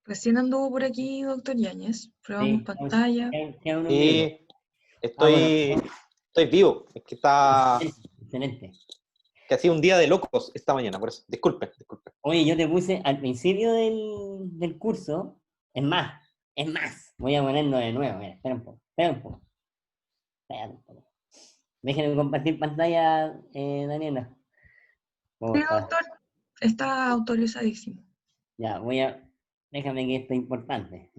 Recién anduvo por aquí, doctor Yáñez. Probamos Sí, pantalla. quedan unos minutos. Y Bueno, estoy vivo. Es que excelente. que ha sido un día de locos esta mañana, por eso. Disculpe. Oye, yo te puse al principio del curso, es más, voy a ponerlo de nuevo, mira, espera un poco. Espérate un poco. Déjenme compartir pantalla, Daniela. Sí, Porfa. doctor, está autorizadísimo. Ya, déjame que esto es importante.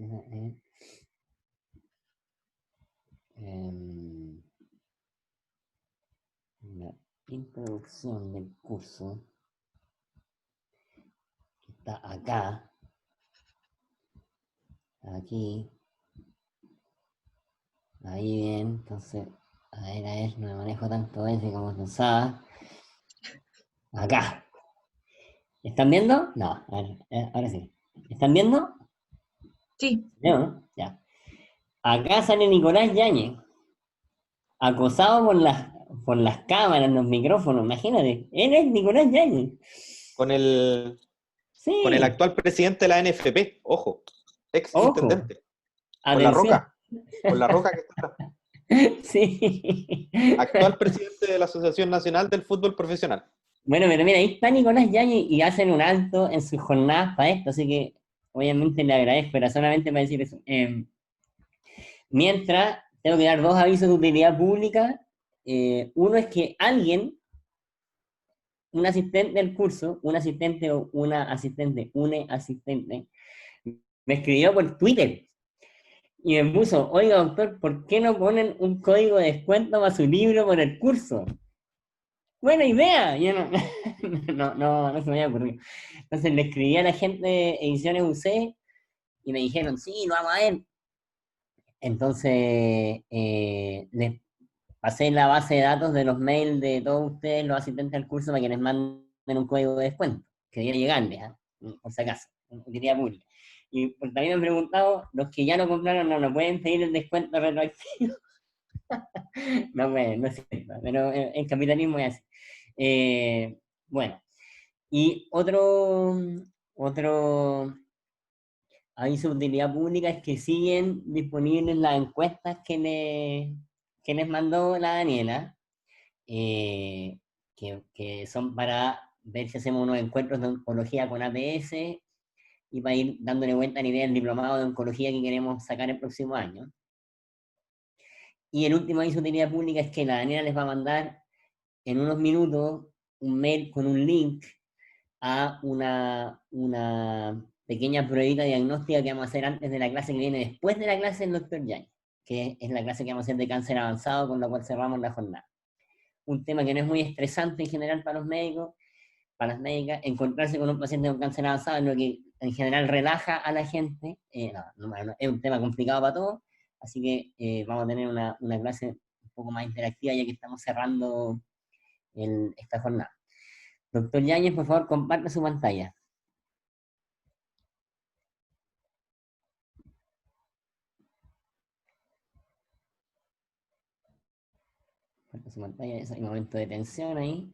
Em, la introducción del curso está acá, aquí, ahí bien, entonces, a ver, no me manejo tanto ese como pensaba. Acá. ¿Están viendo? No, a ver, ahora sí. ¿Están viendo? Sí, ¿No? Ya. Acá sale Nicolás Yáñez, acosado por las cámaras, los micrófonos, imagínate. Él es Nicolás Yáñez. Con el Sí, actual presidente de la NFP, ojo, ex ojo, intendente, con la atención. Roca, con la Roca que está atrás. Sí. Actual presidente de la Asociación Nacional del Fútbol Profesional. Bueno, pero mira, ahí está Nicolás Yáñez y hacen un alto en sus jornadas para esto, así que obviamente le agradezco, era solamente para decir eso. Mientras, tengo que dar dos avisos de utilidad pública. Uno es que alguien, un asistente del curso, un asistente o una asistente, me escribió por Twitter y me puso, oiga doctor, ¿por qué no ponen un código de descuento para su libro por el curso? Buena idea. Yo no, no se me había ocurrido. Entonces le escribí a la gente de Ediciones UC y me dijeron, sí, lo vamos a ver. Entonces les pasé la base de datos de los mails de todos ustedes, los asistentes al curso, para que les manden un código de descuento, que debería llegarles, ¿ah? Por si acaso, utilidad pública. Y pues, también me han preguntado, los que ya lo compraron, no pueden pedir el descuento retroactivo. No pueden, no es cierto, pero el capitalismo es así. Bueno, y otro aviso de utilidad pública es que siguen disponibles las encuestas que les mandó la Daniela, eh, que son para ver si hacemos unos encuentros de oncología con APS y para ir dándole vuelta a la idea del diplomado de oncología que queremos sacar el próximo año. Y el último aviso de utilidad pública es que la Daniela les va a mandar en unos minutos un mail con un link a una pequeña pruebita diagnóstica que vamos a hacer antes de la clase que viene después de la clase del doctor Yang, que es la clase que vamos a hacer de cáncer avanzado, con la cual cerramos la jornada. Un tema que no es muy estresante en general para los médicos, para las médicas. Encontrarse con un paciente con cáncer avanzado es lo que en general relaja a la gente. Es un tema complicado para todos, así que vamos a tener una clase un poco más interactiva ya que estamos cerrando esta jornada. Doctor Yáñez, por favor, comparte su pantalla. Comparte su pantalla, hay un momento de tensión ahí.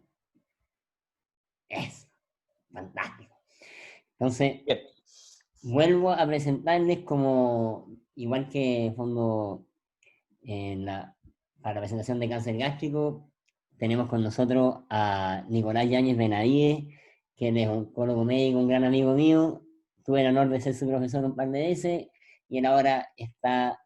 Es fantástico. Entonces, Bien. vuelvo a presentarles como, igual que fondo para la presentación de cáncer gástrico, tenemos con nosotros a Nicolás Yáñez Benavides, que él es oncólogo médico, un gran amigo mío. Tuve el honor de ser su profesor un par de veces y él ahora está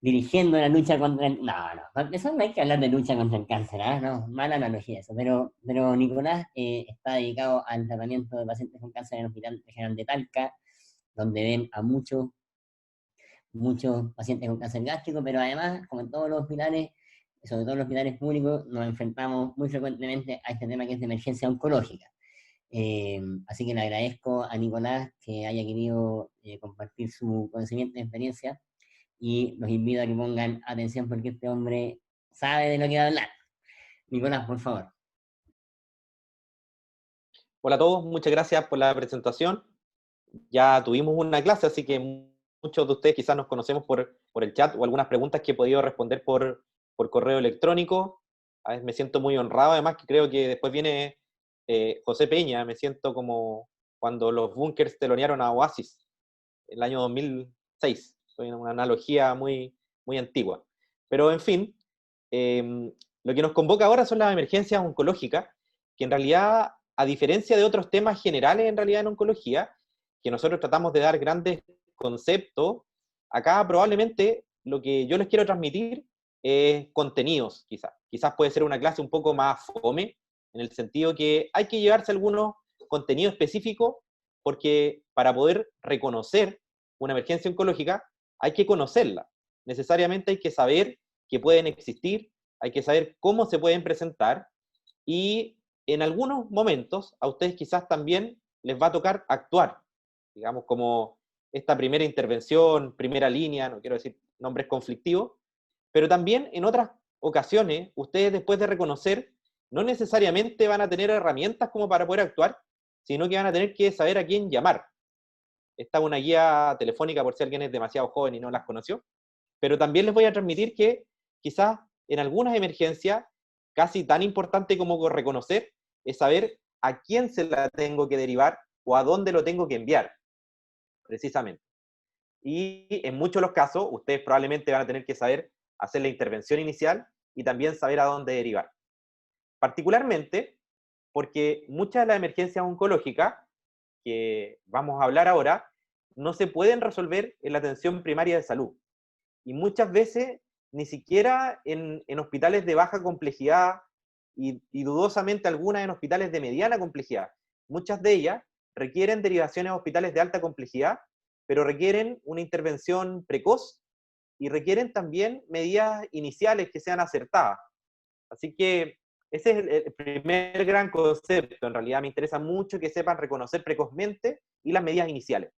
dirigiendo la lucha contra el... para empezar no hay que hablar de lucha contra el cáncer, ¿ah? No, mala analogía eso, pero Nicolás está dedicado al tratamiento de pacientes con cáncer en el Hospital Regional de Talca, donde ven a muchos pacientes con cáncer gástrico, pero además, como en todos los hospitales, sobre todo en los hospitales públicos, nos enfrentamos muy frecuentemente a este tema que es de emergencia oncológica. Así que le agradezco a Nicolás que haya querido compartir su conocimiento y experiencia y los invito a que pongan atención porque este hombre sabe de lo que va a hablar. Nicolás, por favor. Hola a todos, muchas gracias por la presentación. Ya tuvimos una clase, así que muchos de ustedes quizás nos conocemos por el chat o algunas preguntas que he podido responder por correo electrónico. A veces me siento muy honrado, además que creo que después viene José Peña, me siento como cuando los bunkers telonearon a Oasis. el año 2006. Soy una analogía muy, muy antigua. Pero, en fin, lo que nos convoca ahora son las emergencias oncológicas, que en realidad, a diferencia de otros temas generales en realidad en oncología, que nosotros tratamos de dar grandes conceptos, acá probablemente lo que yo les quiero transmitir es contenidos, quizás. Quizás puede ser una clase un poco más fome, en el sentido que hay que llevarse algunos contenidos específicos, porque para poder reconocer una emergencia oncológica hay que conocerla. Necesariamente hay que saber que pueden existir, hay que saber cómo se pueden presentar, y en algunos momentos a ustedes quizás también les va a tocar actuar, digamos, como esta primera intervención, primera línea, no quiero decir nombres conflictivos, pero también en otras ocasiones, ustedes después de reconocer, no necesariamente van a tener herramientas como para poder actuar, sino que van a tener que saber a quién llamar. Esta es una guía telefónica por si alguien es demasiado joven y no las conoció, pero también les voy a transmitir que quizás en algunas emergencias, casi tan importante como reconocer, es saber a quién se la tengo que derivar o a dónde lo tengo que enviar, precisamente. Y en muchos de los casos, ustedes probablemente van a tener que saber hacer la intervención inicial y también saber a dónde derivar. Particularmente porque muchas de las emergencias oncológicas que vamos a hablar ahora no se pueden resolver en la atención primaria de salud. Y muchas veces ni siquiera en hospitales de baja complejidad y dudosamente algunas en hospitales de mediana complejidad. Muchas de ellas requieren derivaciones a hospitales de alta complejidad, pero requieren una intervención precoz y requieren también medidas iniciales que sean acertadas. Así que ese es el primer gran concepto. En realidad me interesa mucho que sepan reconocer precozmente y las medidas iniciales.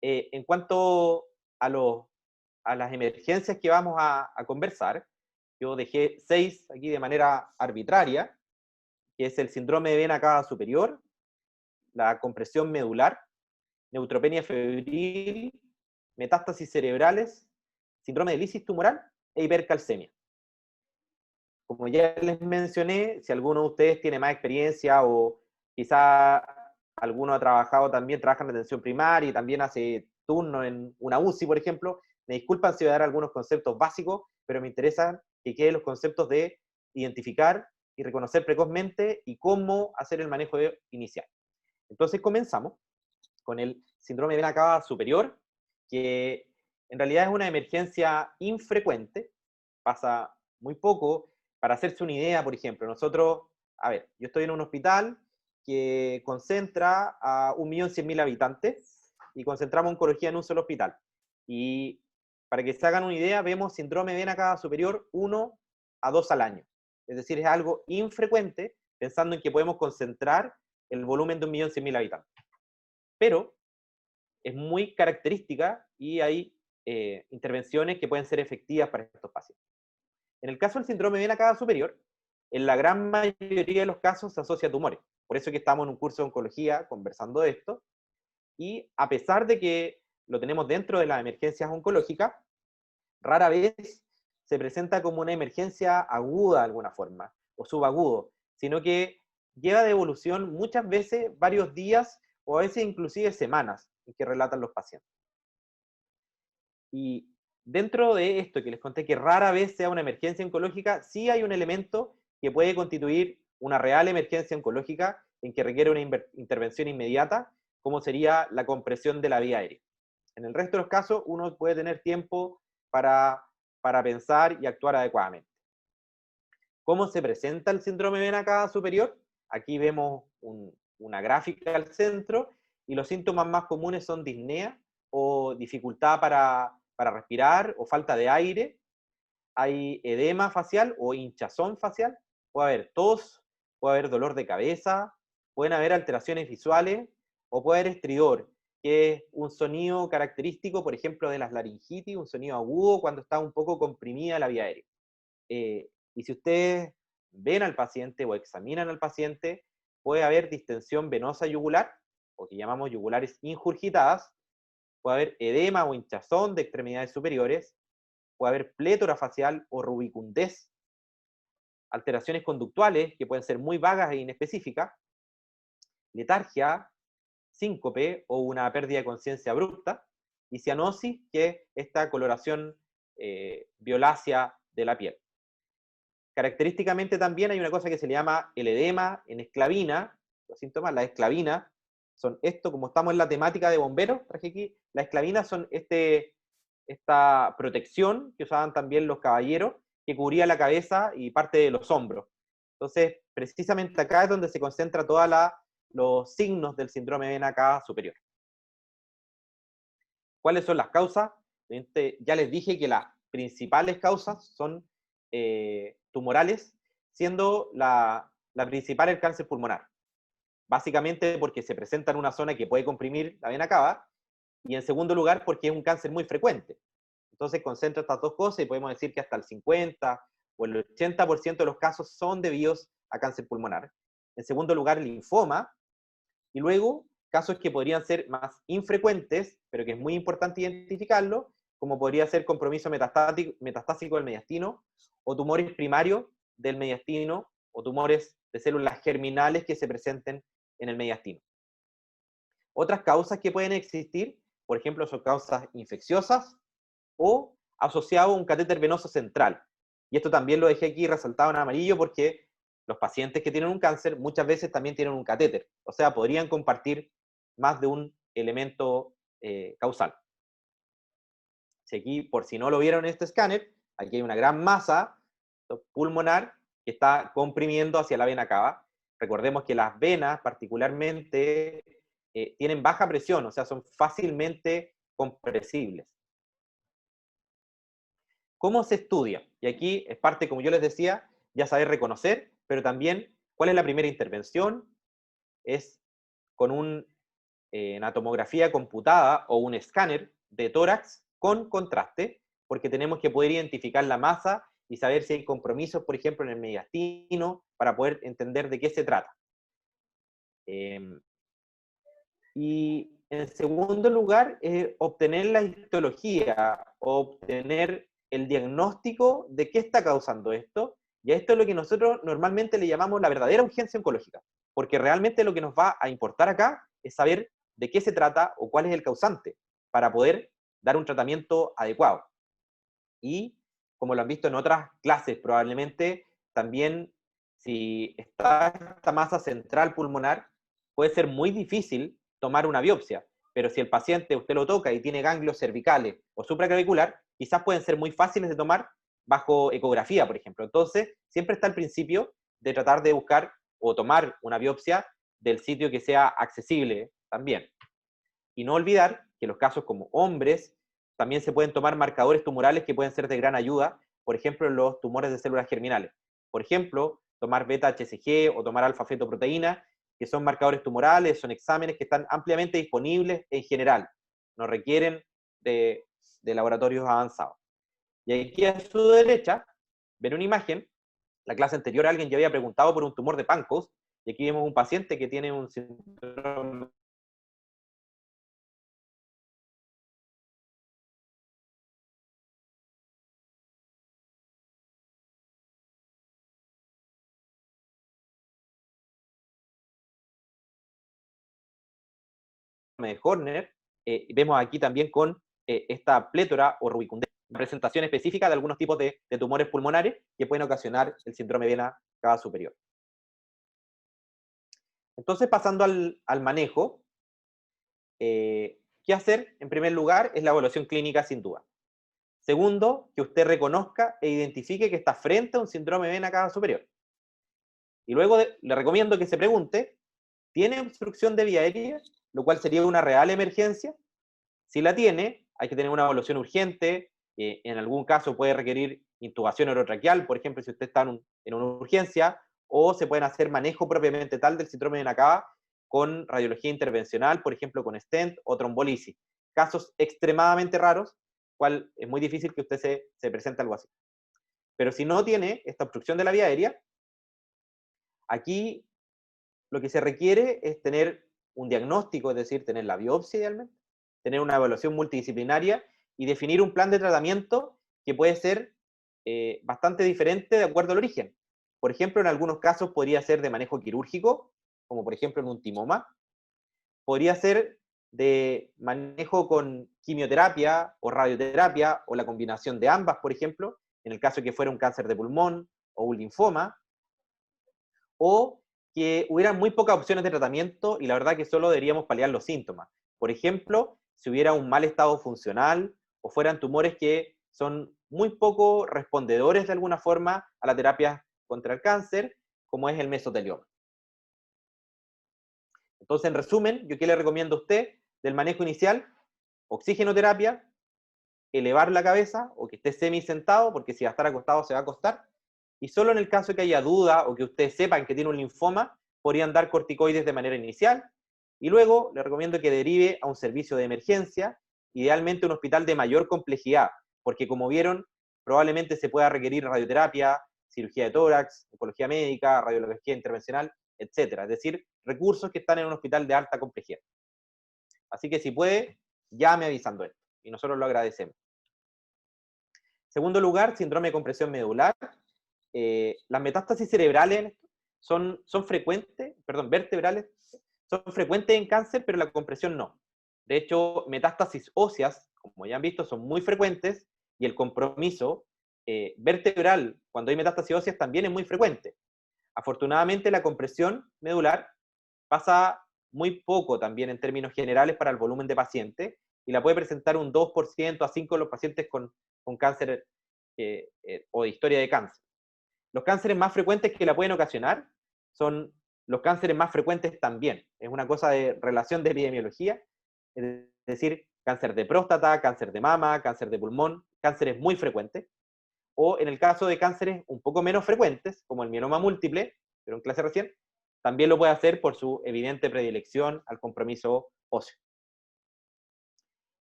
En cuanto a las emergencias que vamos a conversar, yo dejé 6 aquí de manera arbitraria, que es el síndrome de vena cava superior, la compresión medular, neutropenia febril, metástasis cerebrales, síndrome de lisis tumoral e hipercalcemia. Como ya les mencioné, si alguno de ustedes tiene más experiencia o quizá alguno ha trabajado también, trabaja en atención primaria y también hace turno en una UCI, por ejemplo, me disculpan si voy a dar algunos conceptos básicos, pero me interesan que queden los conceptos de identificar y reconocer precozmente y cómo hacer el manejo inicial. Entonces comenzamos con el síndrome de vena cava superior, que en realidad es una emergencia infrecuente, pasa muy poco. Para hacerse una idea, por ejemplo, nosotros, a ver, yo estoy en un hospital que concentra a 1.100.000 habitantes y concentramos oncología en un solo hospital. Y para que se hagan una idea, vemos síndrome de vena cava superior 1 a 2 al año. Es decir, es algo infrecuente, pensando en que podemos concentrar el volumen de 1.100.000 habitantes. Pero es muy característica y hay intervenciones que pueden ser efectivas para estos pacientes. En el caso del síndrome de vena cava superior, en la gran mayoría de los casos se asocia a tumores. Por eso es que estamos en un curso de oncología conversando de esto. Y a pesar de que lo tenemos dentro de las emergencias oncológicas, rara vez se presenta como una emergencia aguda de alguna forma, o subagudo, sino que lleva de evolución muchas veces varios días o a veces inclusive semanas en que relatan los pacientes. Y dentro de esto que les conté que rara vez sea una emergencia oncológica, sí hay un elemento que puede constituir una real emergencia oncológica en que requiere una intervención inmediata, como sería la compresión de la vía aérea. En el resto de los casos, uno puede tener tiempo para pensar y actuar adecuadamente. ¿Cómo se presenta el síndrome de vena cava superior? Aquí vemos una gráfica al centro y los síntomas más comunes son disnea o dificultad para respirar o falta de aire. Hay edema facial o hinchazón facial, puede haber tos, puede haber dolor de cabeza, pueden haber alteraciones visuales o puede haber estridor, que es un sonido característico, por ejemplo, de las laringitis, un sonido agudo cuando está un poco comprimida la vía aérea. Y si ustedes ven al paciente o examinan al paciente, puede haber distensión venosa yugular, o que llamamos yugulares ingurgitadas, puede haber edema o hinchazón de extremidades superiores, puede haber plétora facial o rubicundez, alteraciones conductuales que pueden ser muy vagas e inespecíficas, letargia, síncope o una pérdida de conciencia abrupta, y cianosis, que es esta coloración violácea de la piel. Característicamente también hay una cosa que se le llama el edema en esclavina. Los síntomas, la esclavina, son esto, como estamos en la temática de bomberos, traje aquí, la esclavina son esta protección que usaban también los caballeros, que cubría la cabeza y parte de los hombros. Entonces, precisamente acá es donde se concentra todos los signos del síndrome de vena cava superior. ¿Cuáles son las causas? Ya les dije que las principales causas son tumorales, siendo la principal el cáncer pulmonar. Básicamente porque se presenta en una zona que puede comprimir la vena cava, y en segundo lugar porque es un cáncer muy frecuente. Entonces concentra estas dos cosas y podemos decir que hasta el 50 o el 80% de los casos son debidos a cáncer pulmonar. En segundo lugar, el linfoma, y luego casos que podrían ser más infrecuentes, pero que es muy importante identificarlo, como podría ser compromiso metastásico del mediastino, o tumores primarios del mediastino, o tumores de células germinales que se presenten en el mediastino. Otras causas que pueden existir, por ejemplo, son causas infecciosas o asociado a un catéter venoso central. Y esto también lo dejé aquí resaltado en amarillo porque los pacientes que tienen un cáncer muchas veces también tienen un catéter. O sea, podrían compartir más de un elemento causal. Si aquí, por si no lo vieron en este escáner, aquí hay una gran masa pulmonar que está comprimiendo hacia la vena cava. Recordemos que las venas particularmente tienen baja presión, o sea, son fácilmente compresibles. ¿Cómo se estudia? Y aquí es parte, como yo les decía, ya saber reconocer, pero también cuál es la primera intervención. Es con una tomografía computada o un escáner de tórax con contraste, porque tenemos que poder identificar la masa y saber si hay compromisos, por ejemplo, en el mediastino, para poder entender de qué se trata. Y en segundo lugar, obtener la histología, obtener el diagnóstico de qué está causando esto, y a esto es lo que nosotros normalmente le llamamos la verdadera urgencia oncológica, porque realmente lo que nos va a importar acá es saber de qué se trata o cuál es el causante, para poder dar un tratamiento adecuado. Y, como lo han visto en otras clases, probablemente también, si está esta masa central pulmonar, puede ser muy difícil tomar una biopsia, pero si el paciente usted lo toca y tiene ganglios cervicales o supraclavicular, quizás pueden ser muy fáciles de tomar bajo ecografía, por ejemplo. Entonces, siempre está el principio de tratar de buscar o tomar una biopsia del sitio que sea accesible también. Y no olvidar que los casos como hombres, también se pueden tomar marcadores tumorales que pueden ser de gran ayuda, por ejemplo, en los tumores de células germinales. Por ejemplo, tomar beta-HCG o tomar alfa-fetoproteína, que son marcadores tumorales, son exámenes que están ampliamente disponibles en general, no requieren de laboratorios avanzados. Y aquí a su derecha, ven una imagen, la clase anterior alguien ya había preguntado por un tumor de Pankos, y aquí vemos un paciente que tiene un síndrome de Horner. Vemos aquí también con esta plétora o rubicundez, presentación específica de algunos tipos de tumores pulmonares que pueden ocasionar el síndrome de vena cava superior. Entonces, pasando al manejo, ¿qué hacer? En primer lugar, es la evaluación clínica sin duda. Segundo, que usted reconozca e identifique que está frente a un síndrome de vena cava superior. Y luego le recomiendo que se pregunte, ¿tiene obstrucción de vía aérea? Lo cual sería una real emergencia. Si la tiene, hay que tener una evaluación urgente. En algún caso puede requerir intubación orotraqueal, por ejemplo, si usted está en una urgencia, o se pueden hacer manejo propiamente tal del síndrome de vena cava con radiología intervencional, por ejemplo, con stent o trombolisis. Casos extremadamente raros, cual es muy difícil que usted se presente algo así. Pero si no tiene esta obstrucción de la vía aérea, aquí lo que se requiere es tener un diagnóstico, es decir, tener la biopsia idealmente, tener una evaluación multidisciplinaria y definir un plan de tratamiento que puede ser bastante diferente de acuerdo al origen. Por ejemplo, en algunos casos podría ser de manejo quirúrgico, como por ejemplo en un timoma, podría ser de manejo con quimioterapia o radioterapia o la combinación de ambas, por ejemplo, en el caso de que fuera un cáncer de pulmón o un linfoma, o que hubieran muy pocas opciones de tratamiento y la verdad que solo deberíamos paliar los síntomas. Por ejemplo, si hubiera un mal estado funcional o fueran tumores que son muy poco respondedores de alguna forma a la terapia contra el cáncer, como es el mesotelioma. Entonces, en resumen, ¿yo qué le recomiendo a usted del manejo inicial? Oxigenoterapia, elevar la cabeza o que esté semi sentado, porque si va a estar acostado se va a acostar, y solo en el caso de que haya duda o que ustedes sepan que tiene un linfoma, podrían dar corticoides de manera inicial, y luego le recomiendo que derive a un servicio de emergencia, idealmente un hospital de mayor complejidad, porque como vieron, probablemente se pueda requerir radioterapia, cirugía de tórax, oncología médica, radiología intervencional, etcétera. Es decir, recursos que están en un hospital de alta complejidad. Así que si puede, llame avisando esto, y nosotros lo agradecemos. Segundo lugar, síndrome de compresión medular. Las metástasis cerebrales son frecuentes, perdón, vertebrales, son frecuentes en cáncer, pero la compresión no. De hecho, metástasis óseas, como ya han visto, son muy frecuentes, y el compromiso vertebral, cuando hay metástasis óseas, también es muy frecuente. Afortunadamente, la compresión medular pasa muy poco también en términos generales para el volumen de pacientes, y la puede presentar un 2% a 5% de los pacientes con cáncer o de historia de cáncer. Los cánceres más frecuentes que la pueden ocasionar son los cánceres más frecuentes también. Es una cosa de relación de epidemiología, es decir, cáncer de próstata, cáncer de mama, cáncer de pulmón, cánceres muy frecuentes. O en el caso de cánceres un poco menos frecuentes, como el mieloma múltiple, pero en clase recién, también lo puede hacer por su evidente predilección al compromiso óseo.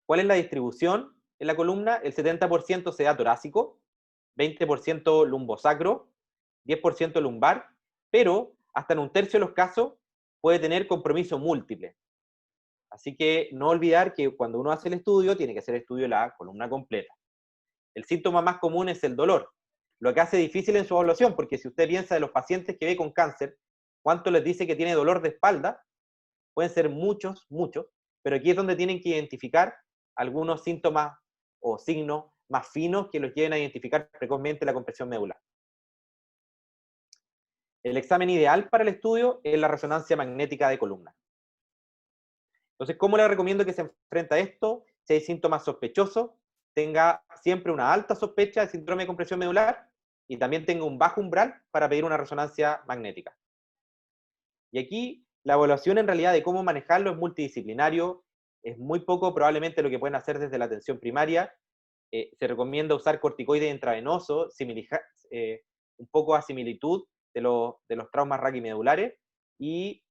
¿Cuál es la distribución en la columna? El 70% se da torácico, 20% lumbosacro, 10% lumbar, pero hasta en un tercio de los casos puede tener compromiso múltiple. Así que no olvidar que cuando uno hace el estudio, tiene que hacer el estudio de la columna completa. El síntoma más común es el dolor, lo que hace difícil en su evaluación, porque si usted piensa de los pacientes que ve con cáncer, ¿cuánto les dice que tiene dolor de espalda? Pueden ser muchos, pero aquí es donde tienen que identificar algunos síntomas o signos más finos que los lleven a identificar precozmente la compresión medular. El examen ideal para el estudio es la resonancia magnética de columna. Entonces, ¿cómo le recomiendo que se enfrente a esto? Si hay síntomas sospechosos, tenga siempre una alta sospecha de síndrome de compresión medular y también tenga un bajo umbral para pedir una resonancia magnética. Y aquí la evaluación en realidad de cómo manejarlo es multidisciplinario, es muy poco probablemente lo que pueden hacer desde la atención primaria. Se recomienda usar corticoides intravenosos, un poco a similitud de los traumas raquimedulares, y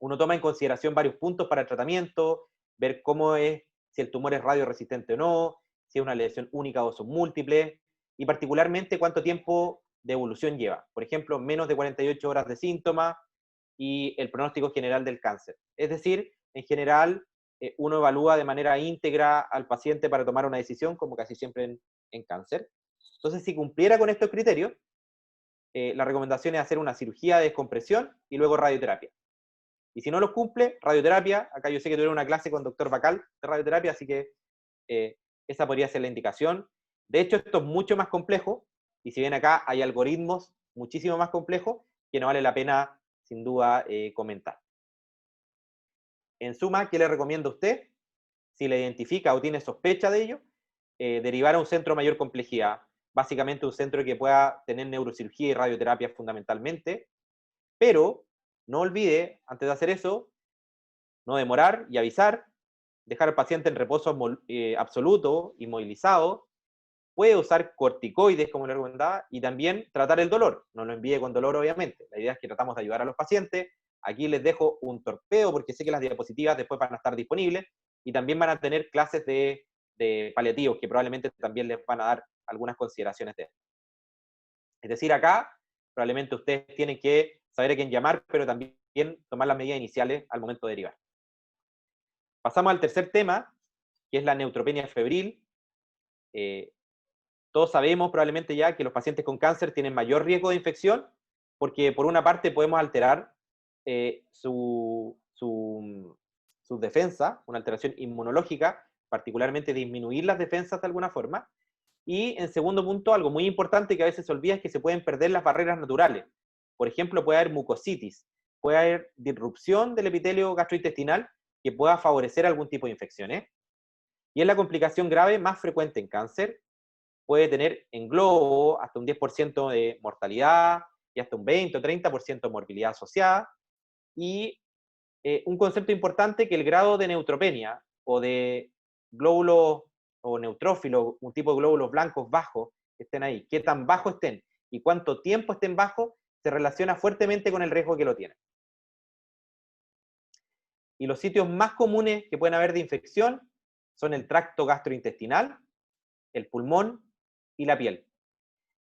uno toma en consideración varios puntos para el tratamiento, ver cómo es, si el tumor es radioresistente o no, si es una lesión única o son múltiples, y particularmente cuánto tiempo de evolución lleva. Por ejemplo, menos de 48 horas de síntomas y el pronóstico general del cáncer. Es decir, en general, uno evalúa de manera íntegra al paciente para tomar una decisión, como casi siempre en cáncer. Entonces, si cumpliera con estos criterios, la recomendación es hacer una cirugía de descompresión y luego radioterapia. Y si no los cumple, radioterapia. Acá yo sé que tuvieron una clase con doctor Bacal de radioterapia, así que esa podría ser la indicación. De hecho, esto es mucho más complejo, y si bien acá hay algoritmos muchísimo más complejos que no vale la pena, sin duda, comentar. En suma, ¿qué le recomiendo a usted? Si le identifica o tiene sospecha de ello, derivar a un centro de mayor complejidad, básicamente un centro que pueda tener neurocirugía y radioterapia fundamentalmente, pero no olvide, antes de hacer eso, no demorar y avisar, dejar al paciente en reposo absoluto, inmovilizado, puede usar corticoides, como le recomendaba, y también tratar el dolor. No lo envíe con dolor, obviamente. La idea es que tratamos de ayudar a los pacientes. Aquí les dejo un torpeo, porque sé que las diapositivas después van a estar disponibles, y también van a tener clases de paliativos, que probablemente también les van a dar algunas consideraciones de esto. Es decir, acá probablemente ustedes tienen que saber a quién llamar, pero también tomar las medidas iniciales al momento de derivar. Pasamos al tercer tema, que es la neutropenia febril. Todos sabemos probablemente ya que los pacientes con cáncer tienen mayor riesgo de infección, porque por una parte podemos alterar su sus defensas, una alteración inmunológica, particularmente disminuir las defensas de alguna forma. Y en segundo punto, algo muy importante que a veces se olvida es que se pueden perder las barreras naturales. Por ejemplo, puede haber mucositis, puede haber disrupción del epitelio gastrointestinal que pueda favorecer algún tipo de infecciones. Y es la complicación grave más frecuente en cáncer. Puede tener en globo hasta un 10% de mortalidad y hasta un 20 o 30% de morbilidad asociada. Y un concepto importante que el grado de neutropenia o de glóbulos o neutrófilos, un tipo de glóbulos blancos bajos que estén ahí, qué tan bajos estén y cuánto tiempo estén bajos, se relaciona fuertemente con el riesgo que lo tienen. Y los sitios más comunes que pueden haber de infección son el tracto gastrointestinal, el pulmón y la piel.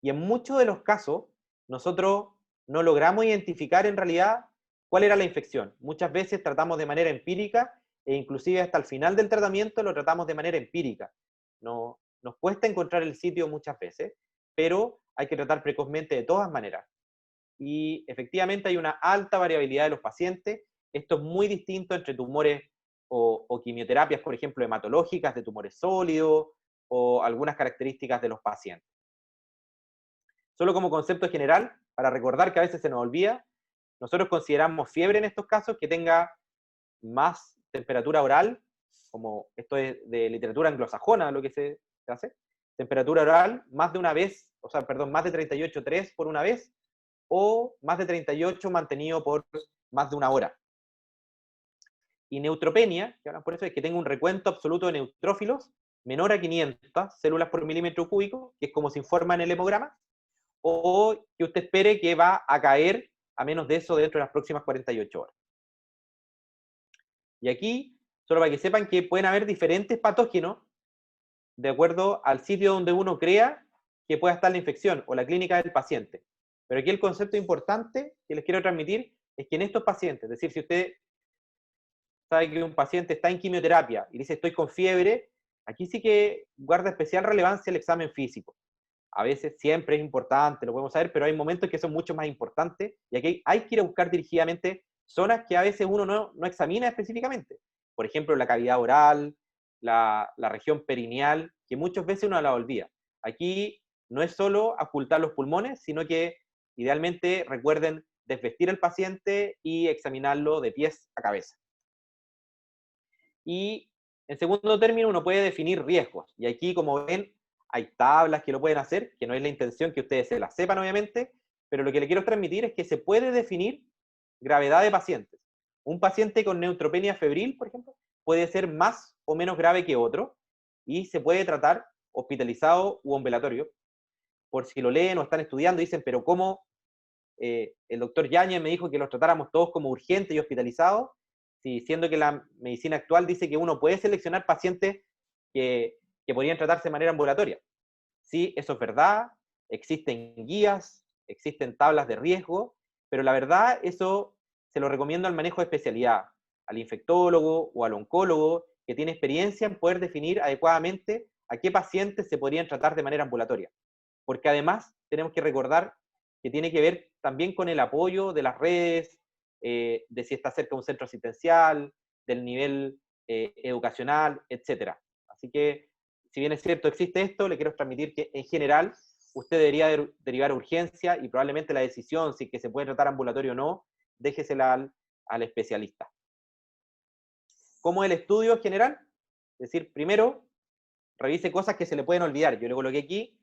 Y en muchos de los casos, nosotros no logramos identificar en realidad cuál era la infección. Muchas veces tratamos de manera empírica e inclusive hasta el final del tratamiento lo tratamos de manera empírica. No, nos cuesta encontrar el sitio muchas veces, pero hay que tratar precozmente de todas maneras. Y efectivamente hay una alta variabilidad de los pacientes. Esto es muy distinto entre tumores o quimioterapias, por ejemplo, hematológicas, de tumores sólidos, o algunas características de los pacientes. Solo como concepto general, para recordar que a veces se nos olvida, nosotros consideramos fiebre en estos casos que tenga más temperatura oral, como esto es de literatura anglosajona lo que se hace, temperatura oral más de una vez, o sea, perdón, más de 38,3 por una vez, o más de 38 mantenido por más de una hora. Y neutropenia, que ahora por eso es que tenga un recuento absoluto de neutrófilos menor a 500 células por milímetro cúbico, que es como se informa en el hemograma, o que usted espere que va a caer a menos de eso dentro de las próximas 48 horas. Y aquí, solo para que sepan que pueden haber diferentes patógenos de acuerdo al sitio donde uno crea que pueda estar la infección o la clínica del paciente. Pero aquí el concepto importante que les quiero transmitir es que en estos pacientes, es decir, si usted sabe que un paciente está en quimioterapia y dice estoy con fiebre, aquí sí que guarda especial relevancia el examen físico. A veces siempre es importante, lo podemos saber, pero hay momentos que son mucho más importantes y aquí hay que ir a buscar dirigidamente zonas que a veces uno no examina específicamente. Por ejemplo, la cavidad oral, la región perineal, que muchas veces uno la olvida. Aquí no es solo ocultar los pulmones, sino que idealmente recuerden desvestir al paciente y examinarlo de pies a cabeza. Y en segundo término, uno puede definir riesgos. Y aquí, como ven, hay tablas que lo pueden hacer, que no es la intención que ustedes se las sepan, obviamente, pero lo que le quiero transmitir es que se puede definir gravedad de pacientes. Un paciente con neutropenia febril, por ejemplo, puede ser más o menos grave que otro y se puede tratar hospitalizado u ambulatorio. Por si lo leen o están estudiando, dicen, pero ¿cómo el doctor Yáñez me dijo que los tratáramos todos como urgentes y hospitalizados? Sí, siendo que la medicina actual dice que uno puede seleccionar pacientes que podrían tratarse de manera ambulatoria. Sí, eso es verdad, existen guías, existen tablas de riesgo, pero la verdad eso se lo recomiendo al manejo de especialidad, al infectólogo o al oncólogo que tiene experiencia en poder definir adecuadamente a qué pacientes se podrían tratar de manera ambulatoria. Porque además tenemos que recordar que tiene que ver también con el apoyo de las redes, de si está cerca de un centro asistencial, del nivel educacional, etc. Así que, si bien es cierto, existe esto, le quiero transmitir que en general usted debería derivar a urgencia y probablemente la decisión, si que se puede tratar ambulatorio o no, déjesela al especialista. ¿Cómo es el estudio en general? Es decir, primero, revise cosas que se le pueden olvidar. Yo le coloqué aquí,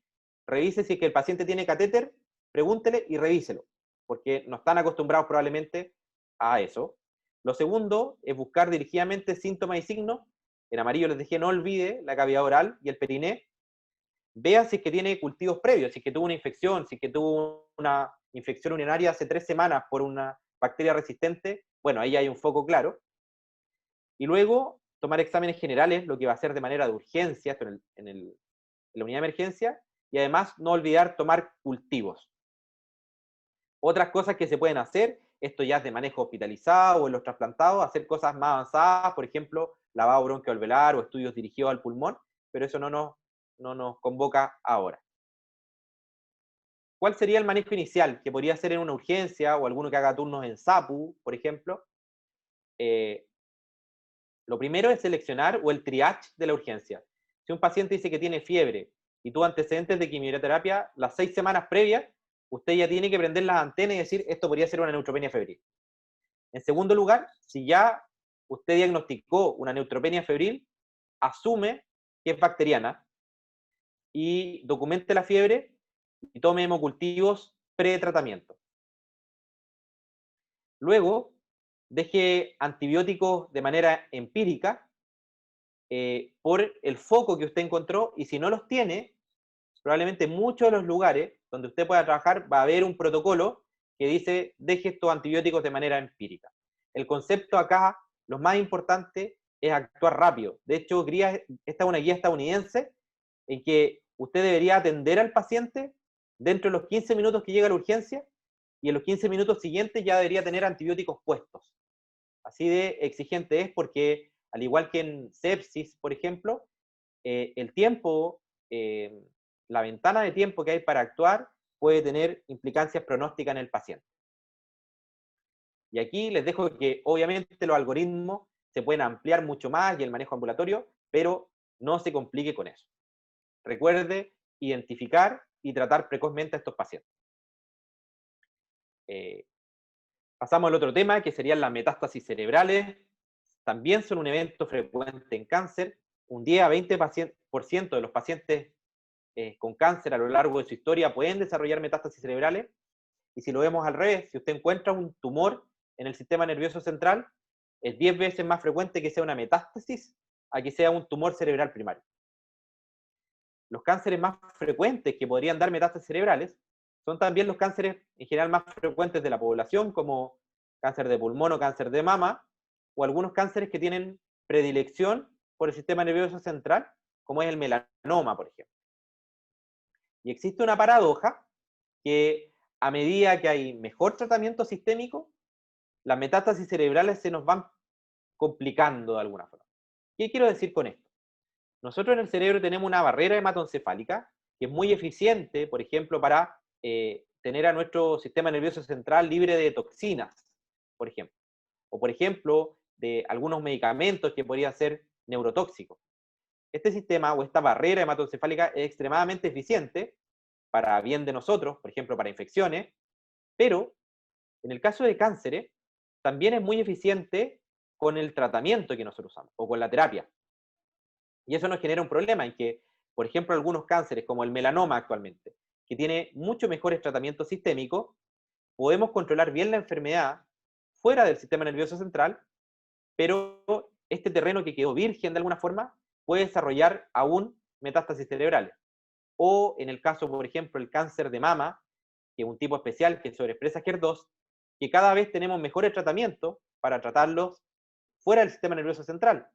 revise si es que el paciente tiene catéter, pregúntele y revíselo, porque no están acostumbrados probablemente a eso. Lo segundo es buscar dirigidamente síntomas y signos. En amarillo les dije no olvide la cavidad oral y el periné. Vea si es que tiene cultivos previos, si es que tuvo una infección, si es que tuvo una infección urinaria hace 3 semanas por una bacteria resistente. Bueno, ahí hay un foco claro. Y luego tomar exámenes generales, lo que va a hacer de manera de urgencia, esto en la unidad de emergencia, y además no olvidar tomar cultivos. Otras cosas que se pueden hacer, esto ya es de manejo hospitalizado o en los trasplantados, hacer cosas más avanzadas, por ejemplo, lavado bronquialveolar o estudios dirigidos al pulmón, pero eso no nos convoca ahora. ¿Cuál sería el manejo inicial? Que podría ser en una urgencia o alguno que haga turnos en SAPU, por ejemplo. Lo primero es seleccionar o el triage de la urgencia. Si un paciente dice que tiene fiebre y tuvo antecedentes de quimioterapia las 6 semanas previas, usted ya tiene que prender las antenas y decir, esto podría ser una neutropenia febril. En segundo lugar, si ya usted diagnosticó una neutropenia febril, asume que es bacteriana y documente la fiebre y tome hemocultivos pre-tratamiento. Luego, deje antibióticos de manera empírica por el foco que usted encontró, y si no los tiene, probablemente en muchos de los lugares donde usted pueda trabajar va a haber un protocolo que dice deje estos antibióticos de manera empírica. El concepto acá, lo más importante, es actuar rápido. De hecho, esta es una guía estadounidense en que usted debería atender al paciente dentro de los 15 minutos que llega a la urgencia, y en los 15 minutos siguientes ya debería tener antibióticos puestos. Así de exigente es, porque al igual que en sepsis, por ejemplo, el tiempo, la ventana de tiempo que hay para actuar puede tener implicancias pronósticas en el paciente. Y aquí les dejo que obviamente los algoritmos se pueden ampliar mucho más y el manejo ambulatorio, pero no se complique con eso. Recuerde identificar y tratar precozmente a estos pacientes. Pasamos al otro tema, que serían las metástasis cerebrales. También son un evento frecuente en cáncer. Un 10 a 20% de los pacientes con cáncer a lo largo de su historia pueden desarrollar metástasis cerebrales. Y si lo vemos al revés, si usted encuentra un tumor en el sistema nervioso central, es 10 veces más frecuente que sea una metástasis a que sea un tumor cerebral primario. Los cánceres más frecuentes que podrían dar metástasis cerebrales son también los cánceres en general más frecuentes de la población, como cáncer de pulmón o cáncer de mama, o algunos cánceres que tienen predilección por el sistema nervioso central, como es el melanoma, por ejemplo. Y existe una paradoja que a medida que hay mejor tratamiento sistémico, las metástasis cerebrales se nos van complicando de alguna forma. ¿Qué quiero decir con esto? Nosotros en el cerebro tenemos una barrera hematoencefálica que es muy eficiente, por ejemplo, para tener a nuestro sistema nervioso central libre de toxinas, por ejemplo. O, por ejemplo, de algunos medicamentos que podrían ser neurotóxicos. Este sistema o esta barrera hematoencefálica es extremadamente eficiente para bien de nosotros, por ejemplo, para infecciones, pero en el caso de cánceres, también es muy eficiente con el tratamiento que nosotros usamos, o con la terapia. Y eso nos genera un problema en que, por ejemplo, algunos cánceres, como el melanoma actualmente, que tiene mucho mejores tratamientos sistémicos, podemos controlar bien la enfermedad fuera del sistema nervioso central, pero este terreno que quedó virgen de alguna forma puede desarrollar aún metástasis cerebrales. O en el caso, por ejemplo, el cáncer de mama, que es un tipo especial que sobreexpresa HER2, que cada vez tenemos mejores tratamientos para tratarlos fuera del sistema nervioso central.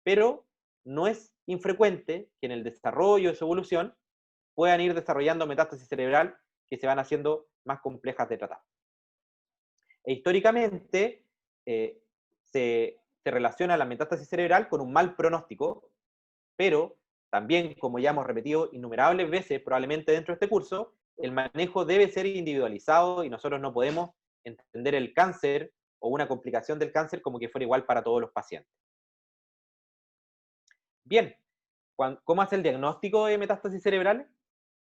Pero no es infrecuente que en el desarrollo de su evolución puedan ir desarrollando metástasis cerebral que se van haciendo más complejas de tratar. E históricamente se relaciona la metástasis cerebral con un mal pronóstico, pero también, como ya hemos repetido innumerables veces, probablemente dentro de este curso, el manejo debe ser individualizado y nosotros no podemos entender el cáncer o una complicación del cáncer como que fuera igual para todos los pacientes. Bien, ¿cómo hace el diagnóstico de metástasis cerebrales?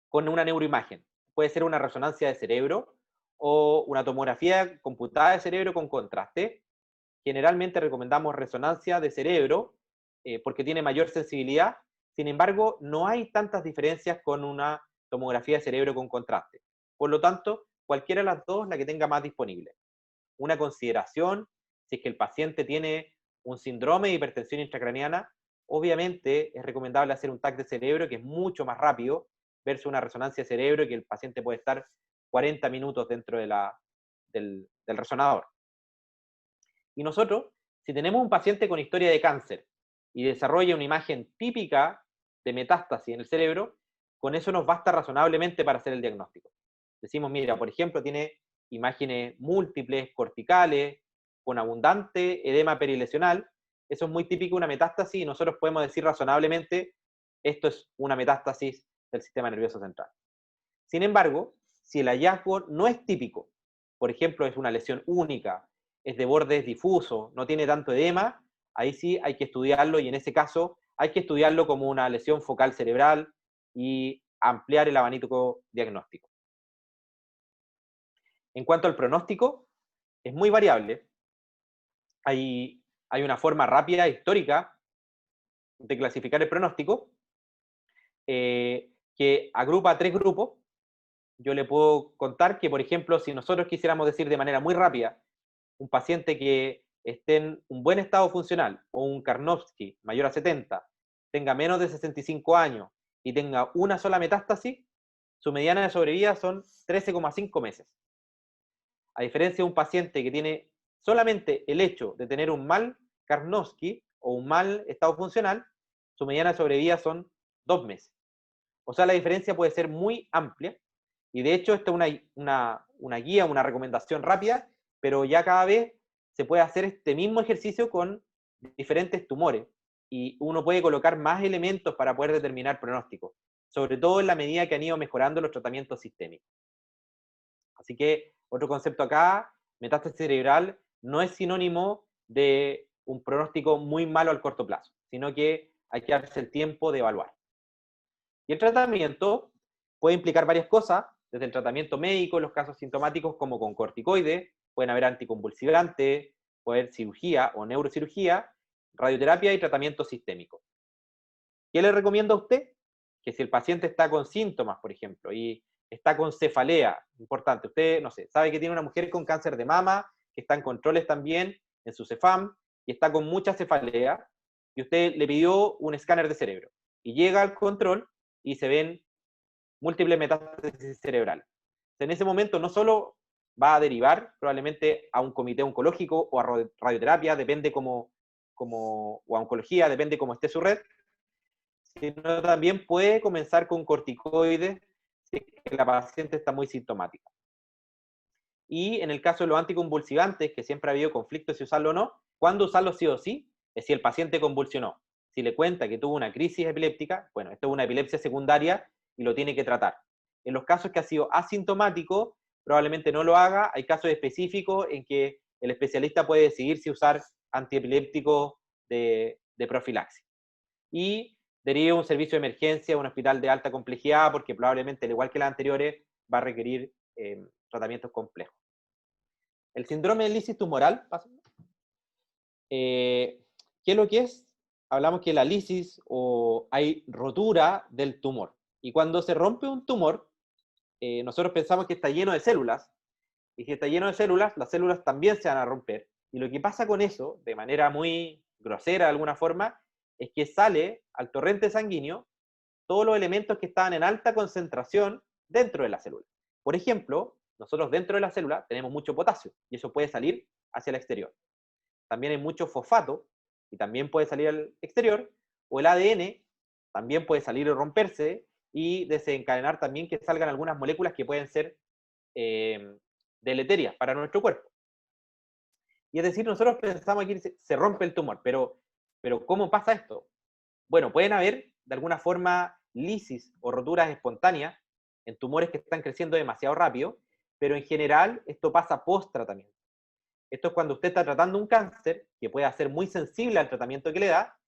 Con una neuroimagen. Puede ser una resonancia de cerebro o una tomografía computada de cerebro con contraste. Generalmente recomendamos resonancia de cerebro porque tiene mayor sensibilidad. Sin embargo, no hay tantas diferencias con una tomografía de cerebro con contraste. Por lo tanto, cualquiera de las dos, la que tenga más disponible. Una consideración, si es que el paciente tiene un síndrome de hipertensión intracraniana, obviamente es recomendable hacer un TAC de cerebro, que es mucho más rápido, versus una resonancia de cerebro, que el paciente puede estar 40 minutos dentro de del resonador. Y nosotros, si tenemos un paciente con historia de cáncer y desarrolla una imagen típica de metástasis en el cerebro, con eso nos basta razonablemente para hacer el diagnóstico. Decimos, mira, por ejemplo, tiene imágenes múltiples, corticales, con abundante edema perilesional. Eso es muy típico de una metástasis y nosotros podemos decir razonablemente, esto es una metástasis del sistema nervioso central. Sin embargo, si el hallazgo no es típico, por ejemplo, es una lesión única, es de bordes difusos, no tiene tanto edema, ahí sí hay que estudiarlo, y en ese caso hay que estudiarlo como una lesión focal cerebral y ampliar el abanico diagnóstico. En cuanto al pronóstico, es muy variable. Hay una forma rápida, histórica, de clasificar el pronóstico, que agrupa 3 grupos. Yo le puedo contar que, por ejemplo, si nosotros quisiéramos decir de manera muy rápida, un paciente que esté en un buen estado funcional, o un Karnofsky mayor a 70, tenga menos de 65 años y tenga una sola metástasis, su mediana de sobrevida son 13,5 meses. A diferencia de un paciente que tiene solamente el hecho de tener un mal Karnofsky o un mal estado funcional, su mediana de sobrevida son 2 meses. O sea, la diferencia puede ser muy amplia, y de hecho esta es una guía, una recomendación rápida, pero ya cada vez se puede hacer este mismo ejercicio con diferentes tumores, y uno puede colocar más elementos para poder determinar pronóstico, sobre todo en la medida que han ido mejorando los tratamientos sistémicos. Así que, otro concepto acá, metástasis cerebral no es sinónimo de un pronóstico muy malo al corto plazo, sino que hay que darse el tiempo de evaluar. Y el tratamiento puede implicar varias cosas, desde el tratamiento médico, en los casos sintomáticos como con corticoides, pueden haber anticonvulsivantes, puede haber cirugía o neurocirugía, radioterapia y tratamiento sistémico. ¿Qué le recomiendo a usted? Que si el paciente está con síntomas, por ejemplo, y está con cefalea, importante, usted, no sé, sabe que tiene una mujer con cáncer de mama, que está en controles también en su CEFAM, y está con mucha cefalea, y usted le pidió un escáner de cerebro, y llega al control y se ven múltiples metástasis cerebrales. En ese momento no solo va a derivar probablemente a un comité oncológico o a radioterapia, depende o a oncología, depende cómo esté su red, sino también puede comenzar con corticoides si la paciente está muy sintomática. Y en el caso de los anticonvulsivantes, que siempre ha habido conflictos si usarlo o no, ¿cuándo usarlo sí o sí? Es si el paciente convulsionó. Si le cuenta que tuvo una crisis epiléptica, bueno, esto es una epilepsia secundaria y lo tiene que tratar. En los casos que ha sido asintomático, probablemente no lo haga. Hay casos específicos en que el especialista puede decidir si usar antiepilépticos de profilaxis. Y deriva un servicio de emergencia a un hospital de alta complejidad, porque probablemente, al igual que las anteriores, va a requerir tratamientos complejos. El síndrome de lisis tumoral, ¿qué es lo que es? Hablamos que la lisis o hay rotura del tumor. Y cuando se rompe un tumor, nosotros pensamos que está lleno de células, y si está lleno de células, las células también se van a romper. Y lo que pasa con eso, de manera muy grosera de alguna forma, es que sale al torrente sanguíneo todos los elementos que estaban en alta concentración dentro de la célula. Por ejemplo, nosotros dentro de la célula tenemos mucho potasio, y eso puede salir hacia el exterior. También hay mucho fosfato, y también puede salir al exterior, o el ADN también puede salir y romperse, y desencadenar también que salgan algunas moléculas que pueden ser deleterias para nuestro cuerpo. Y es decir, nosotros pensamos que se rompe el tumor, pero ¿cómo pasa esto? Bueno, pueden haber de alguna forma lisis o roturas espontáneas en tumores que están creciendo demasiado rápido, pero en general esto pasa post-tratamiento. Esto es cuando usted está tratando un cáncer que puede ser muy sensible al tratamiento que le da,